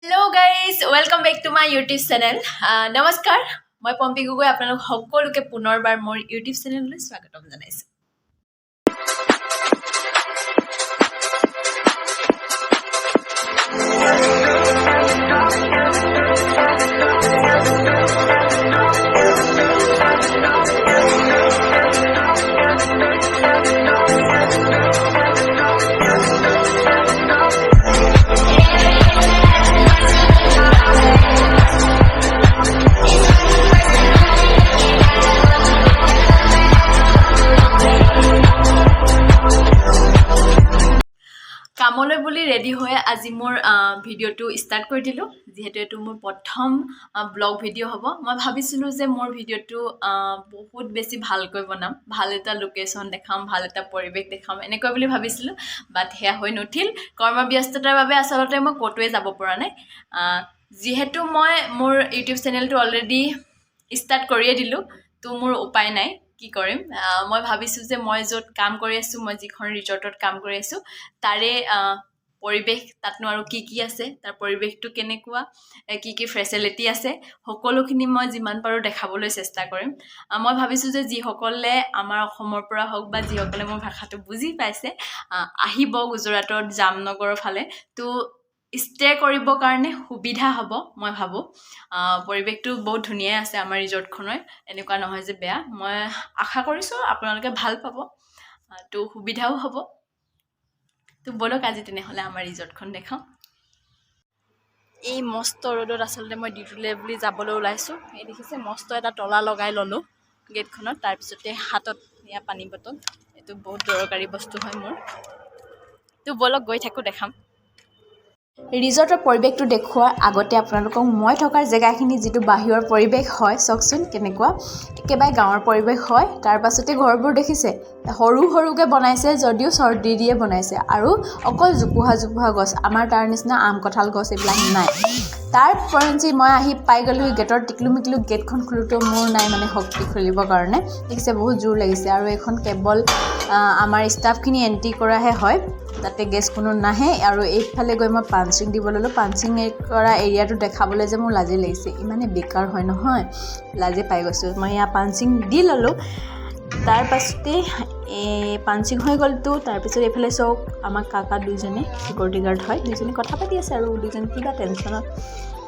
Hello guys, welcome back to my YouTube channel. নমস্কাৰ মই পম্পী গগৈ আপোনালোক সকলোকে পুনৰবাৰ মোৰ YouTube চেনেললৈ স্বাগতম জনাইছো। কামলৈ বুলি ৰেডি হৈ আজি মোৰ ভিডিওটো ষ্টাৰ্ট কৰি দিলো যেহেতু এটো মোৰ প্ৰথম ব্লগ ভিডিও হ'ব মই ভাবিছিলো যে মোৰ ভিডিওটো বহুত বেছি ভালকৈ বনাম ভাল এটা লোকেশন দেখাম ভাল এটা পৰিবেশ দেখাম এনেকৈ বুলি ভাবিছিলো বাট হেয়া হৈ নঠিল কৰ্মব্যস্ততাৰ বাবে আসলতে মই কটোৱে যাব পৰা নাই যেহেতু মই মোৰ ইউটিউব চেনেলটো অলৰেডি ষ্টাৰ্ট কৰিয়ে দিলো তো মোৰ উপায় নাই কি কৰিম মই ভাবিছো যে মই যত কাম কৰি আছো মই যিখন ৰিজৰ্টত কাম কৰি আছো তাৰে পৰিবেশ তাতনো আৰু কি আছে তাৰ পৰিবেশটো কেনেকুৱা কি ফেচিলিটি আছে সকলোখিনি মই যিমান পাৰো দেখাবলৈ চেষ্টা কৰিম মই ভাবিছো যে যি সকলে আমাৰ অসমৰ পৰা হওক বা যি সকলে মোৰ ভাষাটো বুজি পাইছে আহিব গুজৰাটত জামনগৰৰ ফালে তো ষ্টে কৰিব কাৰণে সুবিধা হ'ব মই ভাবো পৰিবেশটো বহুত ধুনিয়া আছে আমাৰ ৰিজৰ্টখনৰ এনেকুৱা নহয় যে বেয়া মই আশা কৰিছো আপোনালোকে ভাল পাব তো সুবিধাও হ'ব তো বলক আজি তেনেহলে আমাৰ ৰিজৰ্টখন দেখাম এই মস্ত ৰোডত আসলতে মই ডিউটিলৈ বুলি যাবলৈ ওলাইছো এই দেখিছে মস্ত এটা তলা লগাই ললো গেটখনত তাৰ পিছতে হাতত ইয়া পানী বটল এটো বহুত দৰকাৰী বস্তু হয় মোৰ তো বলক গৈ থাকো দেখাম ৰিজৰ্টৰ পৰিবেশটো দেখুৱাৰ আগতে আপোনালোকক মই থকাৰ জেগাখিনি যেটো বাহিৰৰ পৰিবেশ হয় চকচোন কেনেকুৱা একেবাৰে গাঁৱৰ পৰিবেশ হয় তাৰ পাছতে ঘৰবোৰ দেখিছে সৰু সৰুকে বনাইছে যদিও চৰ্দি দিয়ে বনাইছে আৰু অকল জুপুহা গছ আমাৰ তাৰ নিচিনা আম কঁঠাল গছ এইবিলাক নাই তাৰ পৰঞ্চি মই আহি পাই গলো গেটৰ টিকলুমিকলু গেটখন খুলুটো মোৰ নাই মানে শক্তি খুলিবৰ কাৰণে দেখিছে বহুত জোৰ লাগিছে আৰু এখন কেবল আমাৰ ষ্টাফখিনি এন্ট্ৰি কৰাহে হয় তাতে গেছ কোনো নাহে আৰু এইফালে গৈ মই পাঞ্চিং দিব ললো পাঞ্চিং কৰা এৰিয়াটো দেখাবলৈ যে মোৰ লাজি লাগিছে ইমানে বেকাৰ হয় নহয় লাজি পাই গৈছো মই ইয়া পাঞ্চিং দি ললো তাৰ পাছতে পাঞ্চিং হৈ গলতো তাৰ পিছত এইফালে চক আমাৰ কাকা দুজনে সিকিউৰিটি গাৰ্ড হয় দুজনে কথা পাতি আছে আৰু দুজন কিবা টেনচনত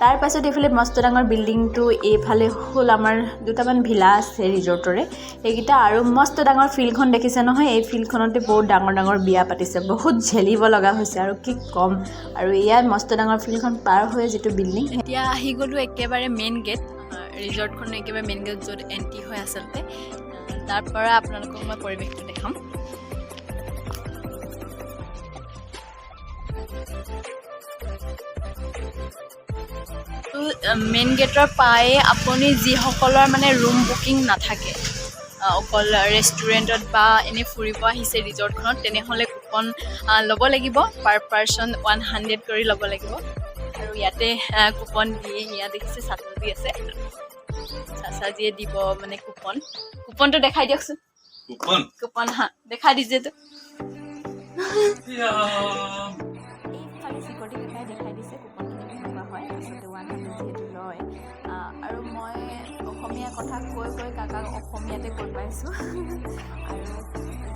তাৰ পাছত এইফালে মস্ত ডাঙৰ বিল্ডিংটো এইফালে হল আমাৰ দুটামান ভিলা আছে ৰিজৰ্টৰে এইকিটা আৰু মস্ত ডাঙৰ ফিল্ডখন দেখিছে নহয় এই ফিল্ডখনতে বহুত ডাঙৰ বিয়া পাতিছে বহুত ঝেলিব লগা হৈছে আৰু কি কম আৰু ইয়াত মস্ত ডাঙৰ ফিল্ডখন পাৰ হৈ যেটো বিল্ডিং এতিয়া আহি গলো একেবাৰে মেইন গেট ৰিজৰ্টখন একেবাৰে মেইন গেট যত এন্ট্ৰি হৈ আসলতে তাৰ পৰা আপোনালোকক মই পৰিবেশটো দেখাম মেইন গেটৰ পায়ে আপুনি যিসকলৰ মানে ৰুম বুকিং নাথাকে অকল ৰেষ্টুৰেণ্টত বা এনে ফুৰিব আহিছে ৰিজৰ্টখনত তেনেহ'লে কুপন ল'ব লাগিব পাৰ পাৰ্চন 100 কৰি ল'ব লাগিব আৰু ইয়াতে কুপন দিয়ে ইয়াত দেখিছে ছাত্ৰী আছে চাচাজিয়ে দিব মানে কুপনটো দেখাই দিয়কচোন কুপন হা দেখাই দিছে তো এইফালে চিকিউৰিটি গাৰ্ডে দেখাই দিছে কুপনখিনি কেনেকুৱা হয় আচলতে 100 যিহেতু লয় আৰু মই অসমীয়া কথা কৈ কাকাক অসমীয়াতে কৈ পাইছোঁ আৰু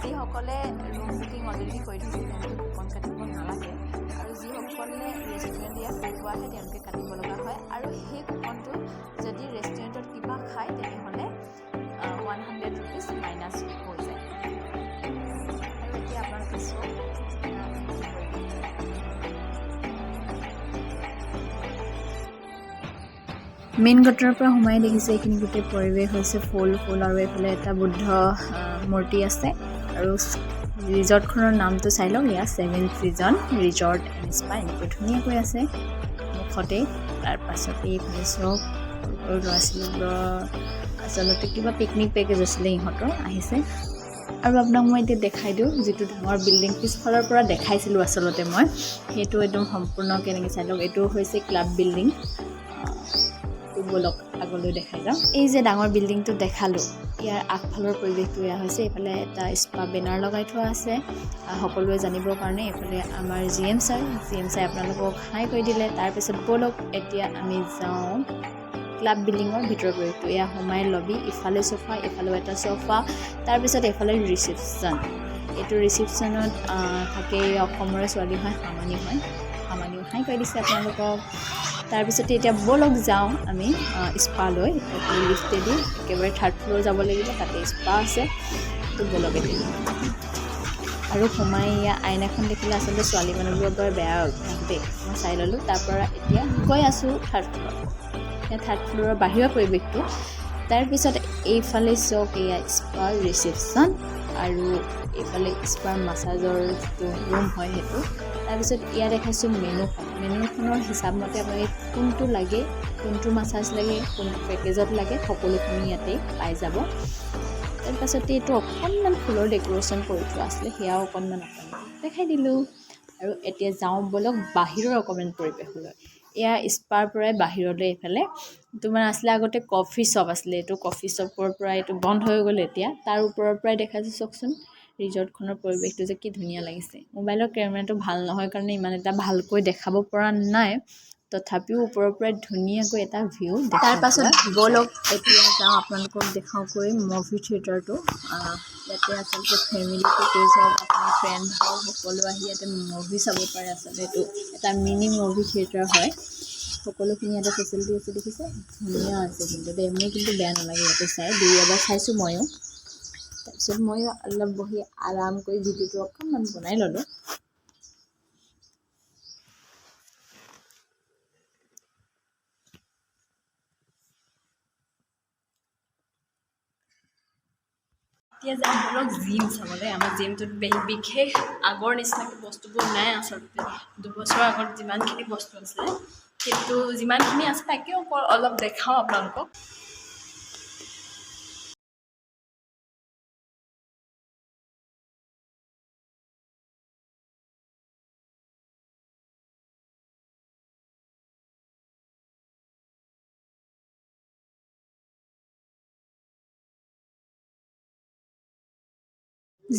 যিসকলে ৰুম বুকিং অলৰেডি কৰি থৈছে তেওঁলোকে কুপন কাটিব নালাগে আৰু যিসকলে ৰেষ্টুৰেণ্ট ইয়াত ফুৰিব আহে তেওঁলোকে কাটিব লগা হয় আৰু সেই কুপনটো যদি ৰেষ্টুৰেণ্টত কিবা খায় তেনেহ'লে 100 ৰুপিজ মাইনাছ হৈ যায় আৰু এতিয়া আপোনালোকে চাওক মেইন গেটৰ পৰা সোমাই দেখিছে এইখিনি গোটেই পৰিৱেশ হৈছে ফুল আৰু এইফালে এটা বুদ্ধ মূৰ্তি আছে আৰু ৰিজৰ্টখনৰ নামটো চাই লওক ইয়াত 7 ছিজন ৰিজৰ্ট এণ্ড স্পা এনেকৈ ধুনীয়াকৈ আছে মুখতে তাৰ পাছতে এইফালে চব ল'ৰা ছোৱালীবোৰৰ আচলতে কিবা পিকনিক পেকেজ আছিলে ইহঁতৰ আহিছে আৰু আপোনাক মই এতিয়া দেখাই দিওঁ যেটো ডাঙৰ বিল্ডিং পিছফালৰ পৰা দেখাইছিলোঁ আচলতে মই সেইটো একদম সম্পূৰ্ণ কেনেকৈ চাই লওক এইটো হৈছে ক্লাব বিল্ডিং বলক আগলৈ দেখাই যাওঁ এই যে ডাঙৰ বিল্ডিংটো দেখালোঁ ইয়াৰ আগফালৰ পৰিৱেশটো এয়া হৈছে এইফালে এটা স্পা বেনাৰ লগাই থোৱা আছে সকলোৱে জানিবৰ কাৰণে এইফালে আমাৰ জিএম ছাৰ আপোনালোকক হাই কৰি দিলে তাৰপিছত বলক এতিয়া আমি যাওঁ ক্লাব বিল্ডিঙৰ ভিতৰৰ পৰিৱেশটো এয়া সোমাই লবি ইফালে সোফা এফালেও এটা সোফা তাৰপিছত এফালে ৰিচিপশ্যন এইটো ৰিচিপশ্যনত থাকে অসমৰে ছোৱালী হয় সামানিও হাই কৰি দিছে আপোনালোকক তাৰপিছতে এতিয়া বলক যাওঁ আমি স্পালৈ লিফ্টেদি একেবাৰে 3rd ফ্ল'ৰ যাব লাগিব তাতে স্পা আছে তো বলক এতিয়া আৰু সোমাই ইয়া আইনাখন দেখিলে আচলতে ছোৱালী মানুহবোৰৰ বৰ বেয়া অভ্যাস দেই মই চাই ল'লোঁ তাৰপৰা এতিয়া গৈ আছোঁ 3rd ফ্ল'ৰ এতিয়া 3rd ফ্ল'ৰৰ বাহিৰৰ পৰিৱেশটো তাৰপিছত এইফালে চাওক এয়া স্পাৰ ৰিচিপশ্যন আৰু এইফালে স্পাৰ মাছাজৰ যিটো ৰুম হয় সেইটো তাৰপিছত ইয়াত দেখাইছোঁ মেনুখনৰ হিচাপ মতে আপোনালোকে কোনটো লাগে কোনটো মাছাজ লাগে কোনটো পেকেজত লাগে সকলোখিনি ইয়াতে পাই যাব তাৰপাছতে এইটো অকণমান ফুলৰ ডেক'ৰেশ্যন কৰি থোৱা আছিলে সেয়াও অকণমান আপোনালোকক দেখাই দিলোঁ আৰু এতিয়া যাওঁ বলক বাহিৰৰ অকণমান পৰিৱেশলৈ এয়া স্পাৰ পৰাই বাহিৰলৈ এইফালে তোমাৰ আছিলে আগতে কফি শ্বপ আছিলে এইটো কফি শ্বপৰ পৰা এইটো বন্ধ হৈ গ'ল এতিয়া তাৰ ওপৰৰ পৰাই দেখাইছোঁ চাওকচোন ৰিজৰ্টখনৰ পৰিৱেশটো যে কি ধুনীয়া লাগিছে মোবাইলৰ কেমেৰাটো ভাল নহয় কাৰণে ইমান এটা ভালকৈ দেখাব পৰা নাই তথাপিও ওপৰৰ পৰাই ধুনীয়াকৈ এটা ভিউ তাৰপাছত বলক এতিয়া যাওঁ আপোনালোকক দেখাওঁকৈ মুভি থিয়েটাৰটো ইয়াতে আচলতে ফেমিলিটো কেছ হওক আপোনাৰ ফ্ৰেণ্ড হওক সকলো আহি ইয়াতে মুভি চাব পাৰে আচলতে এইটো এটা মিনি মুভি থিয়েটাৰ হয় সকলোখিনি ইয়াতে ফেচিলিটি আছে দেখিছে ধুনীয়া আছে কিন্তু দেই মোৰ কিন্তু বেয়া নালাগে ইয়াতে চাই এবাৰ চাইছোঁ ময়ো তাৰপিছত ময়ো অলপ বহি আৰাম কৰি ভিডিঅ'টো অকণমান বনাই ল'লোঁ এতিয়া যাম বলক জিম চাবলৈ আমাৰ জিমটোত বিশেষ আগৰ নিচিনাকৈ বস্তুবোৰ নাই আচলতে 2 বছৰ আগত যিমানখিনি বস্তু আছিলে কিন্তু যিমানখিনি আছে তাকেও অলপ দেখাওঁ আপোনালোকক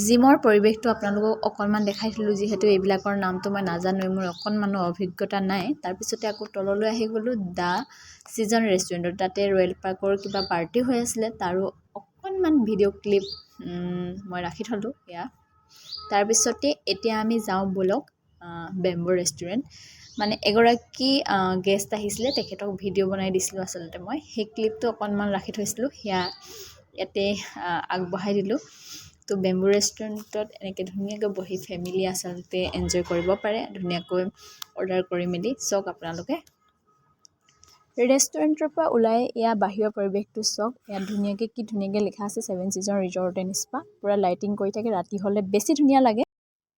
জিমৰ পৰিৱেশটো আপোনালোকক অকণমান দেখাইছিলোঁ যিহেতু এইবিলাকৰ নামটো মই নাজানোৱেই মোৰ অকণমানো অভিজ্ঞতা নাই তাৰপিছতে আকৌ তললৈ আহি গ'লোঁ দ্য ছিজন ৰেষ্টুৰেণ্টত তাতে ৰয়েল পাৰ্কৰ কিবা পাৰ্টি হৈ আছিলে তাৰো অকণমান ভিডিঅ' ক্লিপ মই ৰাখি থ'লোঁ এয়া তাৰপিছতে এতিয়া আমি যাওঁ বলক বেম্বো ৰেষ্টুৰেণ্ট মানে এগৰাকী গেষ্ট আহিছিলে তেখেতক ভিডিঅ' বনাই দিছিলোঁ আচলতে মই সেই ক্লিপটো অকণমান ৰাখি থৈছিলোঁ সেয়া ইয়াতে আগবঢ়াই দিলোঁ তো বেম্বো ৰেষ্টুৰেণ্টত এনেকৈ ধুনীয়াকৈ বহি ফেমিলি আচলতে এনজয় কৰিব পাৰে ধুনীয়াকৈ অৰ্ডাৰ কৰি মেলি চাওক আপোনালোকে ৰেষ্টুৰেণ্টৰ পৰা ওলাই এয়া বাহিৰৰ পৰিৱেশটো চাওক ইয়াত ধুনীয়াকৈ কি ধুনীয়াকৈ লিখা আছে 7 ছিজন ৰিজৰ্ট এণ্ড স্পা পূৰা লাইটিং কৰি থাকে ৰাতি হ'লে বেছি ধুনীয়া লাগে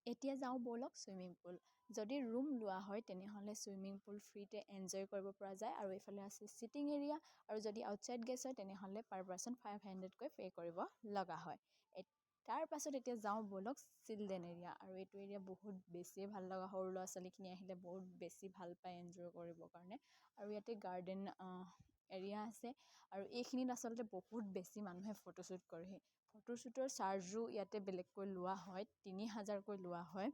এতিয়া যাওঁ বলক ছুইমিং পুল যদি ৰুম লোৱা হয় তেনেহ'লে ছুইমিং পুল ফ্ৰীতে এনজয় কৰিব পৰা যায় আৰু এইফালে আছে ছিটিং এৰিয়া আৰু যদি আউটছাইড গেছ হয় তেনেহ'লে পাৰ পাৰ্চন 500কৈ পে' কৰিব লগা হয় তাৰ পাছত এতিয়া যাওঁ বলক চিলড্ৰেন এৰিয়া আৰু এইটো এৰিয়া বহুত বেছিয়ে ভাল লগা সৰু ল'ৰা ছোৱালীখিনি আহিলে বহুত বেছি ভাল পায় এনজয় কৰিবৰ কাৰণে আৰু ইয়াতে গাৰ্ডেন এৰিয়া আছে আৰু এইখিনিত আচলতে বহুত বেছি মানুহে ফটোশ্বুট কৰেহি ফটোশ্বুটৰ চাৰ্জো ইয়াতে বেলেগকৈ লোৱা হয় 3000কৈ লোৱা হয়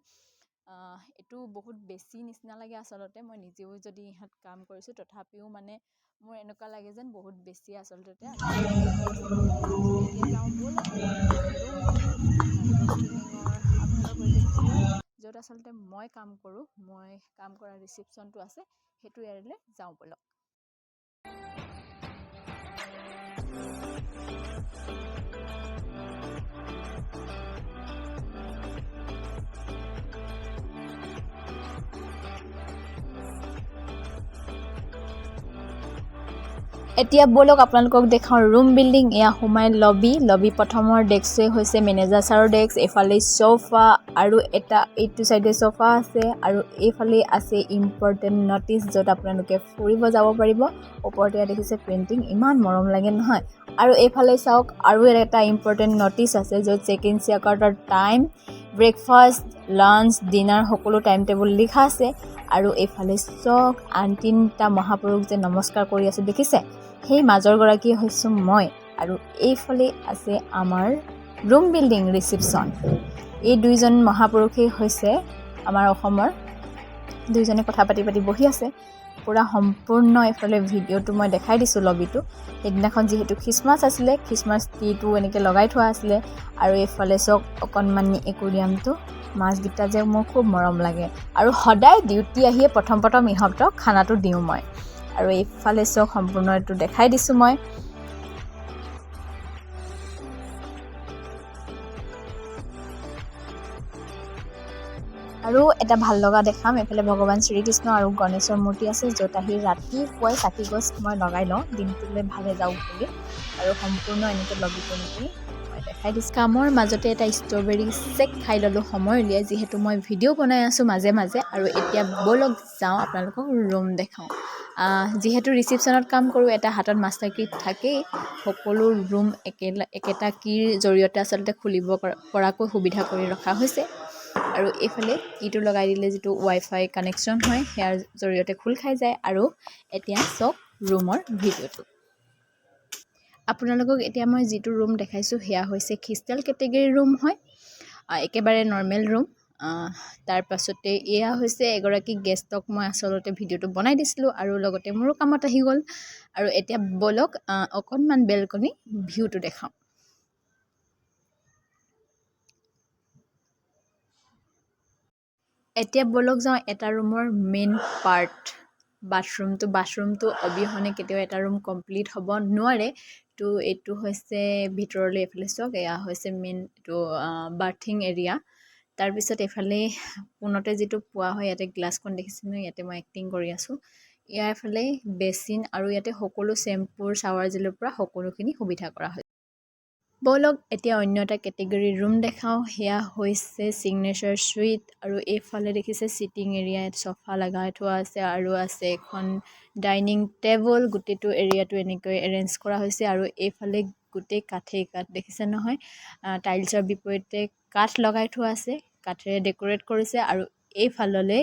এইটো বহুত বেছি নিচিনা লাগে আচলতে মই নিজেও যদি ইয়াত কাম কৰিছোঁ তথাপিও মানে মোৰ এনেকুৱা লাগে যেন বহুত বেছি আচলতে এতিয়া যাওঁ বলক ৰুম বিল্ডিং আগফালৰ পৰিৱেশটো য'ত আচলতে মই কাম কৰোঁ মই কাম কৰা ৰিচিপশ্যনটো আছে সেইটো এৰিয়ালৈ যাওঁ বলক এতিয়া বলক আপোনালোকক দেখাওঁ ৰুম বিল্ডিং এয়া সোমাই লবি প্ৰথমৰ ডেস্কটোৱে হৈছে মেনেজাৰ ছাৰৰ ডেস্ক এইফালে সোফা আৰু এইটো চাইডে সোফা আছে আৰু এইফালে আছে ইম্পৰ্টেণ্ট নটিচ য'ত আপোনালোকে ফুৰিব যাব পাৰিব ওপৰতে দেখিছে পেইণ্টিং ইমান মৰম লাগে নহয় আৰু এইফালে চাওক আৰু এটা ইম্পৰ্টেণ্ট নটিচ আছে য'ত চেক ইন চেক আউটৰ টাইম ব্ৰেকফাষ্ট লাঞ্চ ডিনাৰ সকলো টাইম টেবুল লিখা আছে আৰু এইফালে চক আন তিনিটা মহাপুৰুষ যে নমস্কাৰ কৰি আছে দেখিছে, সেই মাজৰগৰাকী হৈছোঁ মই। আৰু এইফালে আছে আমাৰ ৰুম বিল্ডিং ৰিচিপশ্যন। এই দুইজন মহাপুৰুষেই হৈছে আমাৰ অসমৰ। দুইজনে কথা পাতি বহি আছে। পুৰা সম্পূৰ্ণ এইফালে ভিডিঅ'টো মই দেখাই দিছোঁ লবিটো। সেইদিনাখন যিহেতু খ্ৰীষ্টমাছ আছিলে, খ্ৰীষ্টমাছ ট্ৰিটো এনেকৈ লগাই থোৱা আছিলে। আৰু এইফালে চক অকণমানি একুৰিয়ামটো, মাছকেইটা যে মোৰ খুব মৰম লাগে। আৰু সদায় ডিউটি আহিয়ে প্ৰথম ইহঁতক খানাটো দিওঁ মই। আৰু এইফালে চক সম্পূৰ্ণ এইটো দেখাই দিছোঁ মই। আৰু এটা ভাল লগা দেখাম, এইফালে ভগৱান শ্ৰীকৃষ্ণ আৰু গণেশৰ মূৰ্তি আছে, য'ত আহি ৰাতিপুৱাই চাকি গছ মই লগাই লওঁ দিনটোলৈ ভালে যাওক বুলি। আৰু সম্পূৰ্ণ এনেকৈ লবিটো মই দেখাই দিছোঁ। কামৰ মাজতে এটা ষ্ট্ৰবেৰী চেক খাই ল'লোঁ সময় উলিয়াই, যিহেতু মই ভিডিঅ' বনাই আছোঁ মাজে মাজে। আৰু এতিয়া ব'লক যাওঁ আপোনালোকক ৰুম দেখাওঁ। যিহেতু ৰিচিপশ্যনত কাম কৰোঁ, এটা হাতত মাষ্টাৰ কি থাকেই। সকলো ৰুম একেটা কীৰ জৰিয়তে আচলতে খুলিব পৰাকৈ সুবিধা কৰি ৰখা হৈছে। আৰু এইফালে কিটো লগাই দিলে যিটো ৱাইফাই কানেকশ্যন হয়, সেয়াৰ জৰিয়তে খোল খাই যায়। আৰু এতিয়া চক ৰুমৰ ভিডিঅ'টো। আপোনালোকক এতিয়া মই যিটো ৰুম দেখাইছোঁ, সেয়া হৈছে খ্ৰীষ্টাল কেটেগৰীৰ ৰুম হয়, একেবাৰে নৰ্মেল ৰুম। তাৰ পাছতে এয়া হৈছে এগৰাকী গেষ্টক মই আচলতে ভিডিঅ'টো বনাই দিছিলোঁ, আৰু লগতে মোৰো কামত আহি গ'ল। আৰু এতিয়া ব'লক অকণমান বেলকনি ভিউটো দেখাওঁ। এতিয়া ব'লক যাওঁ এটা ৰুমৰ মেইন পাৰ্ট, বাথৰুমটো অবিহনে কেতিয়াও এটা ৰুম কমপ্লিট হ'ব নোৱাৰে। তো এইটো হৈছে ভিতৰলৈ, এইফালে চাওক, এয়া হৈছে মেইন এইটো বাৰ্থিং এৰিয়া। তাৰপিছত এইফালে পোনতে যিটো পোৱা হয়, ইয়াতে গ্লাছখন দেখিছে নহয়, ইয়াতে মই এক্টিং কৰি আছোঁ। ইয়াৰ ফালে বেচিন, আৰু ইয়াতে সকলো শ্বেম্পুৰ শ্বাৱাৰ জেলৰ পৰা সকলোখিনি সুবিধা কৰা হয়। ব'লক এতিয়া অন্য এটা কেটেগৰীৰ ৰুম দেখাওঁ। সেয়া হৈছে ছিগনেচাৰ চুইট। আৰু এইফালে দেখিছে চিটিং এৰিয়া, চফা লগাই থোৱা আছে, আৰু আছে এখন ডাইনিং টেবুল। গোটেইটো এৰিয়াটো এনেকৈ এৰেঞ্জ কৰা হৈছে। আৰু এইফালে গোটেই কাঠেই কাঠ দেখিছে নহয়, টাইলছৰ বিপৰীতে কাঠ লগাই থোৱা আছে, কাঠেৰে ডেক'ৰেট কৰিছে। আৰু এইফাললৈ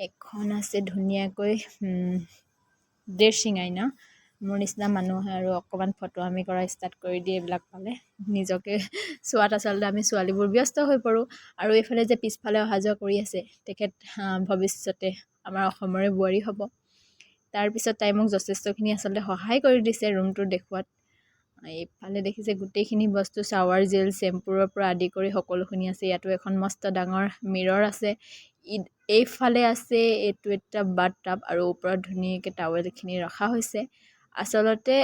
এখন আছে ধুনীয়াকৈ ড্ৰেছিং আইনা। মোৰ নিচিনা মানুহে আৰু অকণমান ফটো আমি কৰা ষ্টাৰ্ট কৰি দিয়ে এইবিলাক পালে। নিজকে চোৱাত আচলতে আমি ছোৱালীবোৰ ব্যস্ত হৈ পৰোঁ। আৰু এইফালে যে পিছফালে অহা যোৱা কৰি আছে, তেখেত ভৱিষ্যতে আমাৰ অসমৰে বোৱাৰী হ'ব। তাৰপিছত তাই মোক যথেষ্টখিনি আচলতে সহায় কৰি দিছে ৰুমটো দেখুৱাত। এইফালে দেখিছে গোটেইখিনি বস্তু, শ্বাৱাৰ জেল, শ্বেম্পুৰৰ পৰা আদি কৰি সকলোখিনি আছে। ইয়াতো এখন মস্ত ডাঙৰ মিৰৰ আছে। এইফালে আছে এইটো এটা বাথটাব, আৰু ওপৰত ধুনীয়াকৈ টাৱেলখিনি ৰখা হৈছে। আচলতে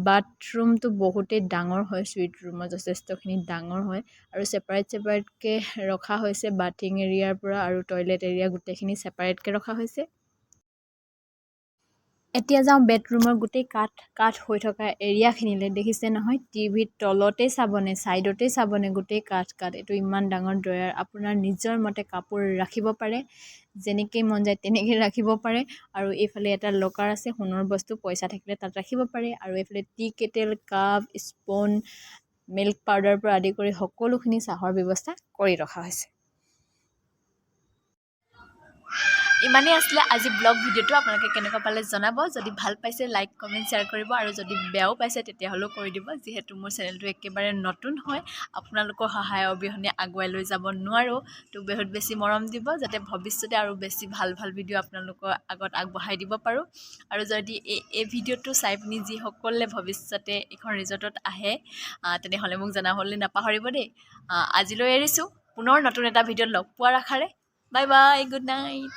বাথৰুমটো বহুতেই ডাঙৰ হয়, চুইট ৰুমত যথেষ্টখিনি ডাঙৰ হয়। আৰু ছেপাৰেটকৈ ৰখা হৈছে বাথিং এৰিয়াৰ পৰা, আৰু টয়লেট এৰিয়া গোটেইখিনি ছেপাৰেটকৈ ৰখা হৈছে। এতিয়া যাওঁ বেডৰুমৰ গোটেই কাঠ হৈ থকা এৰিয়াখিনিলৈ। দেখিছে নহয়, টিভিৰ তলতেই চাবনে, ছাইডতেই চাবনে, গোটেই কাঠ। এইটো ইমান ডাঙৰ ড্ৰয়াৰ, আপোনাৰ নিজৰ মতে কাপোৰ ৰাখিব পাৰে, যেনেকৈ মন যায় তেনেকৈ ৰাখিব পাৰে। আৰু এইফালে এটা লকাৰ আছে, সোণৰ বস্তু পইচা থাকিলে তাত ৰাখিব পাৰে। আৰু এইফালে tea kettle, cup, spoon, milk পাউডাৰৰ পৰা আদি কৰি সকলোখিনি চাহৰ ব্যৱস্থা কৰি ৰখা হৈছে। ইমানেই আছিলে আজি ব্লগ ভিডিঅ'টো। আপোনালোকে কেনেকুৱা পালে জনাব। যদি ভাল পাইছে লাইক, কমেণ্ট, শ্বেয়াৰ কৰিব। আৰু যদি বেয়াও পাইছে তেতিয়াহ'লেও কৰি দিব, যিহেতু মোৰ চেনেলটো একেবাৰে নতুন হয়, আপোনালোকৰ সহায় অবিহনে আগুৱাই লৈ যাব নোৱাৰোঁ। তো বহুত বেছি মৰম দিব, যাতে ভৱিষ্যতে আৰু বেছি ভাল ভিডিঅ' আপোনালোকৰ আগত আগবঢ়াই দিব পাৰোঁ। আৰু যদি এই ভিডিঅ'টো চাই পিনি যিসকলে ভৱিষ্যতে এইখন ৰিজৰ্টত আহে, তেনেহ'লে মোক জনাবলৈ নাপাহৰিব দেই। আজিলৈ এৰিছোঁ, পুনৰ নতুন এটা ভিডিঅ'ত লগ পোৱাৰ আশাৰে। Bye bye, good night.